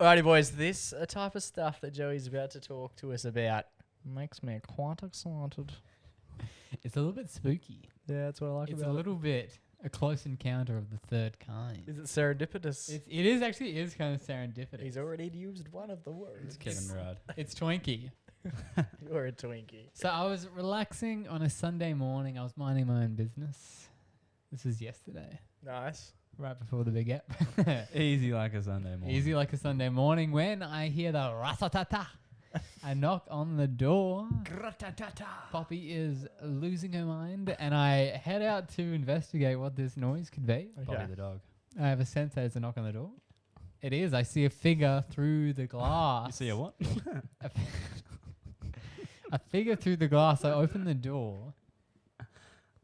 Alrighty, boys. This type of stuff that Joey's about to talk to us about makes me quite excited. It's a little bit spooky. Yeah, that's what I like It's about a little bit a close encounter of the third kind. it. Is it serendipitous? It is actually kind of serendipitous. He's already used one of the words. It's Kevin Rudd. It's Twinkie. You're a Twinkie. So I was relaxing on a Sunday morning. I was minding my own business. This was yesterday, Nice. right before the big app. Easy like a Sunday morning. Easy like a Sunday morning when I hear the ratatata. I knock on the door. Poppy is losing her mind, and I head out to investigate what this noise could be. Bobby the dog. I have a sense that it's a knock on the door. It is. I see a figure through the glass. You see a what? A figure through the glass. I open the door,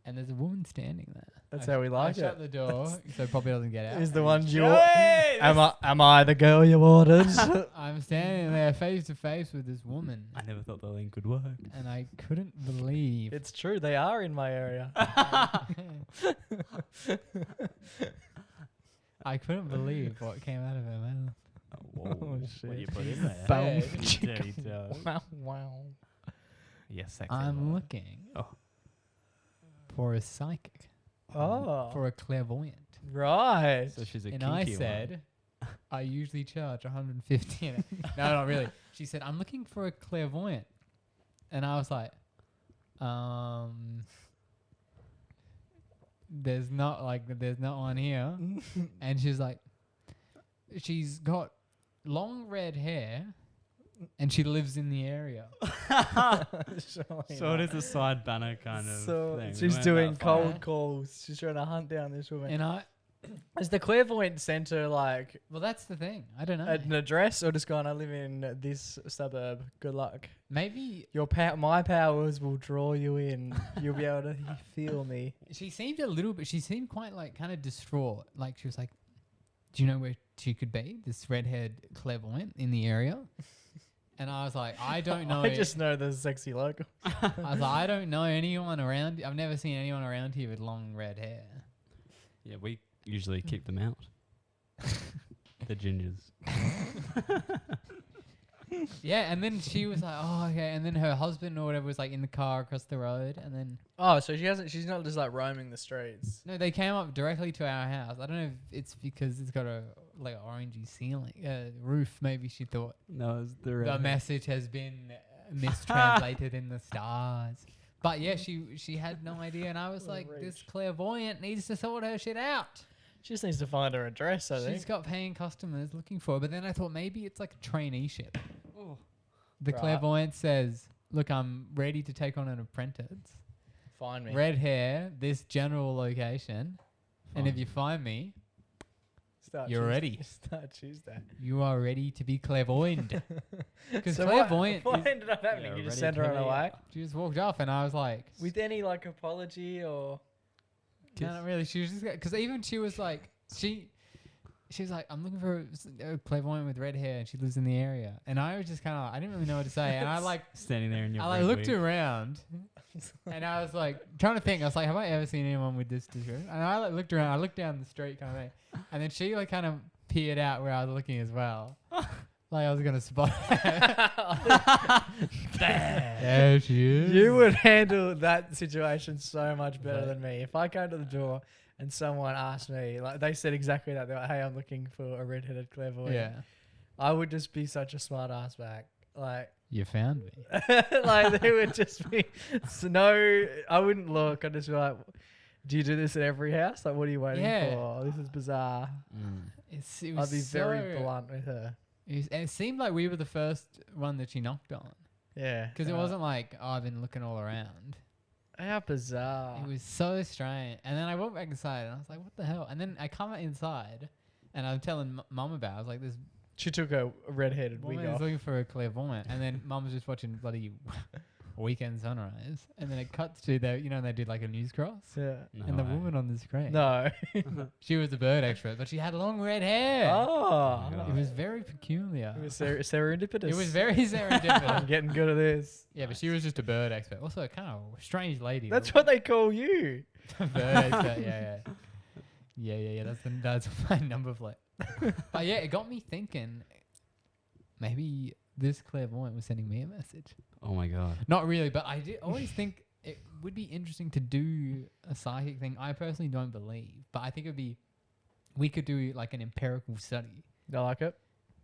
and there's a woman standing there. That's how we like I shut it. the door so Poppy doesn't get out. Is the one you? Joey, Am I the girl you ordered? I'm standing there face to face with this woman, I never thought the link would work. and I couldn't believe. It's true. They are in my area. I couldn't believe what came out of her mouth. Whoa. Oh, What do you shit. put in there? Boom. Dirty dog. Wow. Yes, sexy I'm Lord. looking Oh. for a psychic, Oh. for a clairvoyant. Right. So she's a And kinky I one. said, I usually charge 150 an No, not really. She said, I'm looking for a clairvoyant. And I was like, there's not one here. And she's like, she's got long red hair and she lives in the area. So it is a side banner kind of So thing. We she's weren't doing that far. cold calls. She's trying to hunt down this woman. And I, Is the clairvoyant centre like well, that's the thing. I don't know. an address or just going, I live in this suburb? Good luck. Maybe My powers will draw you in. You'll be able to feel me. she seemed a little bit, she seemed quite like kind of distraught. Like she was like, do you know where she could be? This red-haired clairvoyant in the area? And I was like, I don't know. I just know the sexy local. I was like, I don't know anyone around. I've never seen anyone around here with long red hair. Yeah, we usually keep them out. The gingers. Yeah, and then she was like, oh, okay. And then her husband or whatever was like in the car across the road. And then, Oh, so she's not just like roaming the streets. no, they came up directly to our house. I don't know if it's because it's got a like orangey ceiling, roof. Maybe she thought No, it's the the red. message has been mistranslated in the stars. But yeah, she had no idea. And I was What a like, this reach. clairvoyant needs to sort her shit out. She just needs to find her address, I She's think. got paying customers looking for her. But then I thought maybe it's like a traineeship. The Right. clairvoyant says, look, I'm ready to take on an apprentice. Find me. Red hair, this general location. And if Fine. you find me, Start you're Tuesday. ready. Start Tuesday. You are ready to be clairvoyant. Because So clairvoyant what is, ended up happening? Yeah, You just ready sent her to on her be way she just walked off and I was like, with any like apology or no, not really. She was just, because even she was like, she was like, I'm looking for a clairvoyant with red hair and she lives in the area. And I was just kind of, I didn't really know what to say. And I like, Standing there in your I like red looked wig. around and I was like trying to think. I was like, have I ever seen anyone with this description? And I like looked around. I looked down the street kind of thing, and then she like kind of peered out where I was looking as well, like I was gonna spot her. There she is. you would handle that situation so much better Right. than me. If I came to the door and someone asked me, like they said exactly that, they're like, "Hey, I'm looking for a redheaded clairvoyant." Yeah, I would just be such a smart ass back. Like, you found me. like there would just be no. I wouldn't look. I'd just be like, "Do you do this at every house? Like, what are you waiting Yeah. for? This is bizarre." It was I'd be very so- blunt with her. It seemed like we were the first one that she knocked on, Yeah, because it wasn't like, oh, I've been looking all around. how bizarre. It was so strange. And then I walked back inside and I was like, what the hell? And then I come inside and I'm telling mum about it. I was like, this She took a redheaded wig woman is off. looking for a clairvoyant. And then mum was just watching bloody Weekend Sunrise. And then it cuts to the, they did like a news cross. Yeah. And the woman on the screen, No. she was a bird expert, but she had long red hair. Oh. Yeah. It was very peculiar. It was serendipitous. It was very I'm serendipitous. getting good at this. Yeah, but she was just a bird expert. Also, a kind of strange lady. That's what they call you. bird expert. Yeah. That's my number plate. But yeah, it got me thinking. maybe this clairvoyant was sending me a message. Oh my god. Not really, but I did always think it would be interesting to do a psychic thing. I personally don't believe, but I think we could do like an empirical study I like it.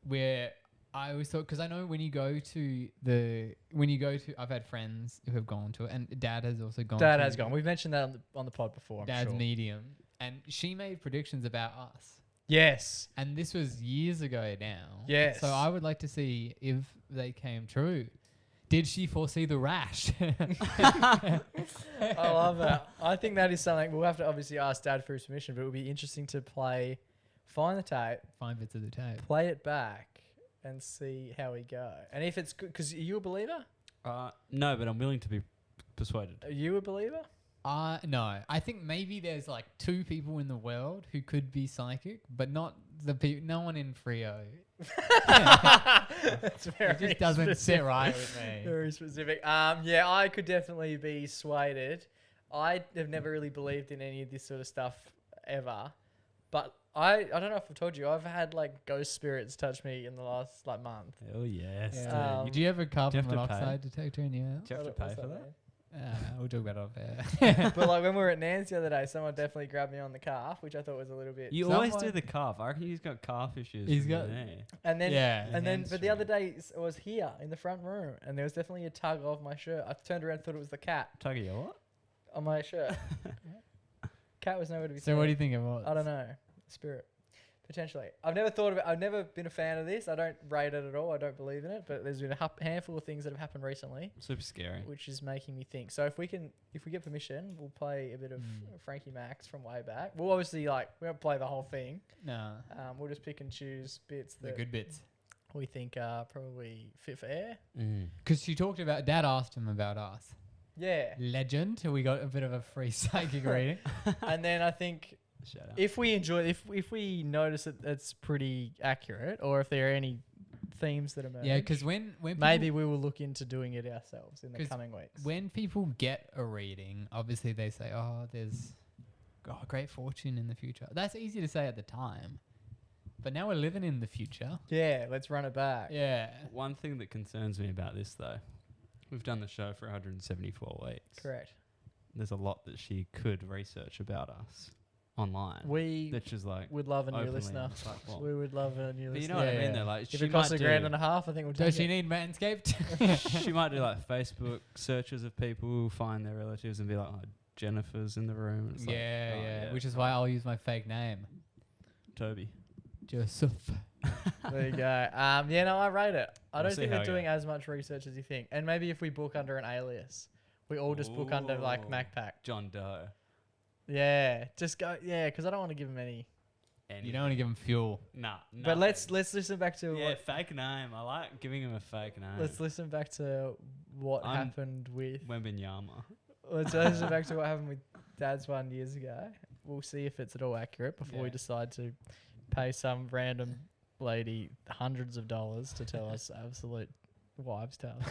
where I always thought, because I know when you go to, I've had friends who have gone to it, and Dad has also gone. Dad to has gone. We've mentioned that on the pod before. I'm Dad's sure. medium, and she made predictions about us. Yes. And this was years ago now. Yes. So I would like to see if they came true. Did she foresee the rash? I love it. I think that is something we'll have to obviously ask Dad for his permission, but it would be interesting to find the tape, Find bits of the tape. play it back, and see how we go. And if it's good, because are you a believer? No, but I'm willing to be persuaded. Are you a believer? No. I think maybe there's like 2 people in the world who could be psychic, but not no one in Frio. That's very It just doesn't sit specific. right with me. Very specific. Yeah, I could definitely be swayed. I have never really believed in any of this sort of stuff ever, but I don't know if I've told you, I've had like ghost spirits touch me in the last like month. Oh yes. Yeah. Um, Did you have a carbon do you have to monoxide detector in your house? Do you have to What's pay for that? mean? We'll talk about it off air. But like when we were at Nan's the other day, someone definitely grabbed me on the calf, which I thought was a little bit. You always do Someone- the calf. I reckon he's got calf issues. He's from got- there. And then, Yeah. and then, but the other hamstring. day it was here in the front room, and there was definitely a tug of my shirt. I turned around, and thought it was the cat Tug of your what? on my shirt. Cat was nowhere to be So seen. what do you think it was? I don't know. Spirit. Potentially. I've never thought of it. I've never been a fan of this. I don't rate it at all. I don't believe in it. But there's been a handful of things that have happened recently, Super scary. which is making me think. So if we get permission, we'll play a bit of Frankie Max from way back. We'll obviously we won't play the whole thing. No. We'll just pick and choose bits The that good bits. we think are probably fit for air. Because she talked about, Dad asked him about us. Yeah. Legend. We got a bit of a free psychic reading. And then I think Shut up. if we enjoy, if we notice that it's pretty accurate, or if there are any themes that emerge, Yeah, because when people, maybe we will look into doing it ourselves in the 'Cause coming weeks. when people get a reading, obviously they say, "Oh, there's great fortune in the future." That's easy to say at the time, but now we're living in the future. Yeah, let's run it back. Yeah. One thing that concerns me about this, though, we've done the show for 174 weeks. Correct. There's a lot that she could research about us online. We That's just like would love a new openly listener. on the platform. We would love a new But you listener. know what I Yeah. mean? Though, like If she it costs might $1.50 do, grand, I think we'll Does take she it. need Manscaped? she might do like Facebook searches of people who find their relatives and be like, "Oh, Jennifer's in the room." And it's like, Yeah, oh, yeah. Which is why I'll use my fake name, Toby. Joseph. There you go. Yeah, no, I rate it. I We'll don't see think how we're we doing go. as much research as you think. And maybe if we book under an alias, we all just book under like Ooh. MacPack. John Doe. Yeah, just go. Yeah, because I don't want to give him any. You don't want to give him fuel. Nah. But let's listen back to Yeah, what, fake name. I like giving him a fake name. let's listen back to what I'm- happened with. Wembenyama. Let's listen back to what happened with Dad's one years ago. We'll see if it's at all accurate before we Yeah. decide to pay some random lady hundreds of dollars to tell us absolute wives' tales.